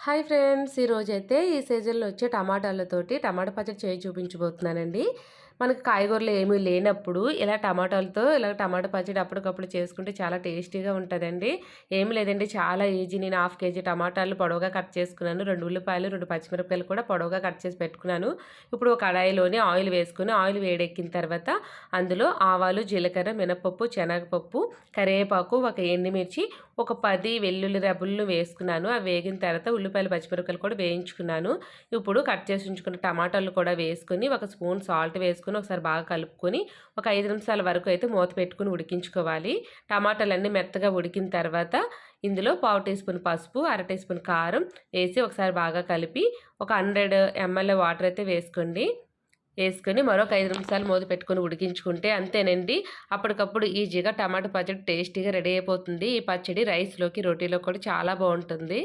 Hi friends! ఈరోజైతే ఈ సీజన్‌లో వచ్చే టమాటాలతోటి టమాటా పచ్చడి చేసి చూపించబోతున్నానండి. మనకు కాయగూరలు ఏమీ లేనప్పుడు ఇలా టమాటాలతో ఇలా టమాటా పచ్చడి అప్పటికప్పుడు చేసుకుంటే చాలా టేస్టీగా ఉంటదండి. ఏమి లేదండి, చాలా ఈజీ. నేను హాఫ్ కేజీ టమాటాలు పొడవుగా కట్ చేసుకున్నాను. 2 ఉల్లిపాయలు, 2 పచ్చిమిరపకాయలు కూడా పొడవుగా కట్ చేసి పెట్టుకున్నాను. ఇప్పుడు ఒక కడాయిలోని ఆయిల్ వేసుకొని ఆయిల్ వేడెక్కిన తర్వాత అందులో ఆవాలు, జీలకర్ర, మినపప్పు, శనగపప్పు, కరివేపాకు, ఒక ఎండుమిర్చి, ఒక 10 వెల్లుల్లి రెబ్బలను వేసుకున్నాను. అవి వేగిన తర్వాత ఉల్లిపాయలు, పచ్చిమిరపకాయలు కూడా వేయించుకున్నాను. ఇప్పుడు కట్ చేసి ఉంచుకున్న టమాటాలు కూడా వేసుకొని ఒక స్పూన్ సాల్ట్ వేసుకొని ఒకసారి బాగా కలుపుకొని ఒక 5 నిమిషాల వరకు అయితే మూత పెట్టుకుని ఉడికించుకోవాలి. టమాటాలన్నీ మెత్తగా ఉడికిన తర్వాత ఇందులో పావు టీ స్పూన్ పసుపు, అర టీ స్పూన్ కారం వేసి ఒకసారి బాగా కలిపి ఒక 100 ml వాటర్ అయితే వేసుకొని మరొక 5 నిమిషాలు మూత పెట్టుకొని ఉడికించుకుంటే అంతేనండి. అప్పటికప్పుడు ఈజీగా టమాటా పచ్చడి టేస్టీగా రెడీ అయిపోతుంది. ఈ పచ్చడి రైస్‌లోకి, రోటీలో కూడా చాలా బాగుంటుంది.